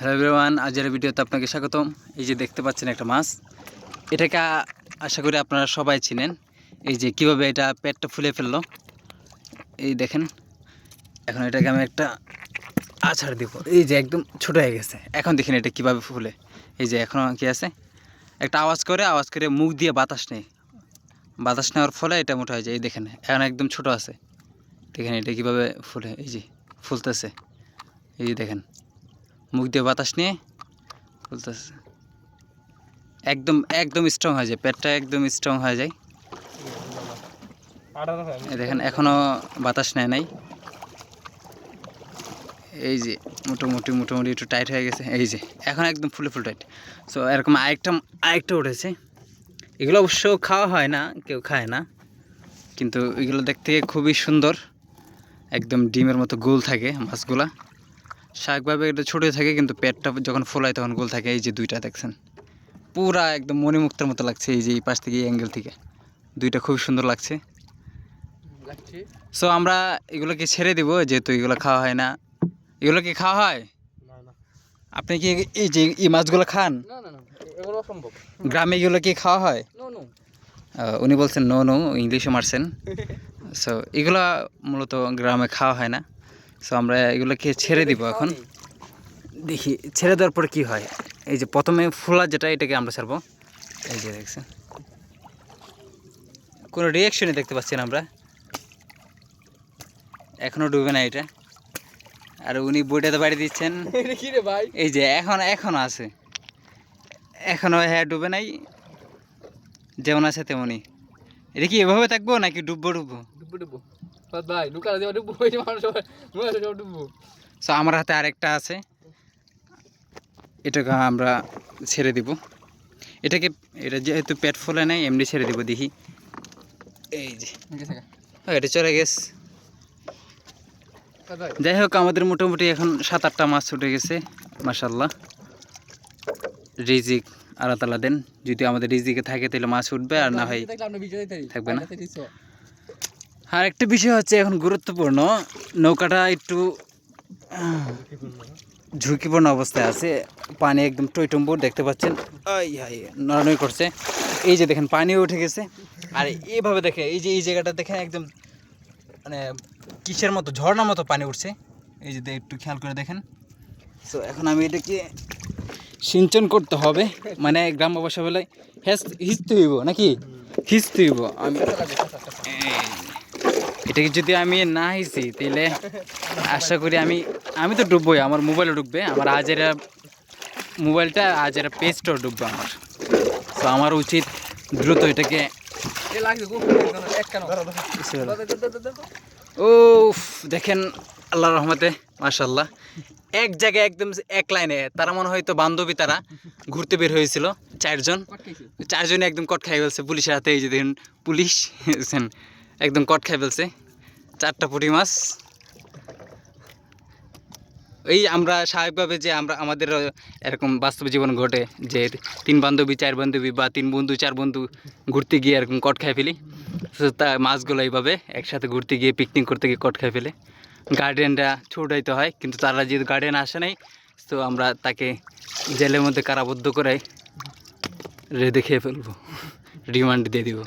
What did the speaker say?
Hello everyone, আজকের ভিডিওতে আপনাকে স্বাগতম। এই যে দেখতে পাচ্ছেন একটা মাছ, এটাকে আশা করি আপনারা সবাই চিনেন। এই যে কিভাবে এটা পেটটা ফুলে ফেললো, এই দেখেন। এখন এটাকে আমি একটা আছাড় দিব। এই যে একদম ছোট হয়ে গেছে। এখন দেখেন এটা কিভাবে ফুলে। এই যে এখনও কি আছে, একটা আওয়াজ করে মুখ দিয়ে বাতাস নেয়। বাতাস নেওয়ার ফলে এটা মোটা হয়ে যায়। এই দেখেন এখন একদম ছোট আছে। দেখেন এটা কিভাবে ফুলে, এই যে ফুলতেছে। এই যে দেখেন মুখ দিয়ে বাতাস নিয়ে ফুলতেছে। একদম একদম স্ট্রং হয়ে যায়, পেটটা একদম স্ট্রং হয়ে যায়। দেখেন এখনও বাতাস নেয় নাই। এই যে মোটামুটি একটু টাইট হয়ে গেছে। এই যে এখন একদম ফুল টাইট। সো এরকম আরেকটা উঠেছে। এগুলো অবশ্য খাওয়া হয় না, কেউ খায় না, কিন্তু এগুলো দেখতে খুবই সুন্দর। একদম ডিমের মতো গোল থাকে মাছগুলা। স্বাভাবিকভাবে এটা ছোটো থাকে, কিন্তু পেটটা যখন ফোলায় তখন গোল থাকে। এই যে দুইটা দেখছেন, পুরা একদম মণিমুক্তার মতো লাগছে। এই যে এই পাশ থেকে এই অ্যাঙ্গেল থেকে দুইটা খুব সুন্দর লাগছে। সো আমরা এগুলোকে ছেড়ে দিব, যেহেতু এগুলো খাওয়া হয় না। এগুলো কি খাওয়া হয়? আপনি কি এই যে এই মাছগুলো খান? গ্রামে এগুলো কি খাওয়া হয়? উনি বলছেন নো নো, ইংলিশে মারছেন। সো এগুলো মূলত গ্রামে খাওয়া হয় না। সো আমরা এগুলোকে ছেড়ে দিব এখন। দেখি ছেড়ে দেওয়ার পর কী হয়। এই যে প্রথমে ফোলা যেটা, এটাকে আমরা ছাড়বো। এই যে দেখছেন, কোনো রিয়াকশনই দেখতে পাচ্ছি না আমরা। এখনও ডুবে না এটা। আর উনি বইটাতে বাড়ি দিচ্ছেন। এই যে এখনও আছে, এখনও হ্যাঁ ডুবে নাই, যেমন আছে তেমনই। এটা কি এভাবে থাকবো নাকি ডুববো? সো আমার হাতে আরেকটা আছে, এটাকে আমরা ছেড়ে দিব। এটা যেহেতু পেট ফোলে নাই, এমনি ছেড়ে দিব। দেখি, এই যে এটা চলে গেছে। যাই হোক, আমাদের মোটামুটি এখন 7-8টা মাছ উঠে গেছে, মাশাআল্লাহ। রিজিক আল্লাহ তাআলা দেন। যদি আমাদের রিজিকে থাকে তাহলে মাছ উঠবে, আর না হয় থাকবে না। আর একটা বিষয় হচ্ছে এখন গুরুত্বপূর্ণ, নৌকাটা একটু ঝুঁকিপূর্ণ অবস্থায় আছে। পানি একদম টইটম্বুর দেখতে পাচ্ছেন, নড়ানড়ি করছে। এই যে দেখেন পানিও উঠে গেছে। আর এইভাবে দেখে, এই যে এই জায়গাটা দেখেন একদম মানে কিসের মতো, ঝর্ণার মতো পানি উঠছে। এই যে একটু খেয়াল করে দেখেন। সো এখন আমি এটাকে সিঞ্চন করতে হবে, মানে গ্রাম্য ভাষা বলে হিঁচতে হইব নাকি, হিঁচতে হইব। আমি এটাকে যদি আমি না হিঁচি তাহলে আশা করি আমি তো ডুববই, আমার মোবাইলও ডুববে, আমার আজেরা পেজটাও ডুববে আমার। তো আমার উচিত দ্রুত এটাকে। ও দেখেন, আল্লাহর রহমতে মাশাআল্লাহ, এক জায়গায় একদম এক লাইনে। তারা মনে হয়তো বান্ধবী, তারা ঘুরতে বের হয়েছিল 4জনই একদম কট খাই ফেলছে পুলিশের হাতে। এই যে দেখুন, পুলিশ একদম কট খাই ফেলছে 4টা পুঁটি মাছ। এই আমরা স্বাভাবিকভাবে যে আমাদের এরকম বাস্তব জীবন ঘটে যে 3 বান্ধবী 4 বান্ধবী বা 3 বন্ধু 4 বন্ধু ঘুরতে গিয়ে এরকম কট খাই ফেলি। তা মাছগুলো এইভাবে একসাথে ঘুরতে গিয়ে, পিকনিক করতে গিয়ে কট খাই ফেলে। গার্ডিয়ানরা ছুটাইতে হয়, কিন্তু তারা যেহেতু গার্ডিয়ান আসে নাই, তো আমরা তাকে জেলের মধ্যে কারাবদ্ধ করে রেঁধে খেয়ে ফেলবো, রিমান্ড দিয়ে দিব।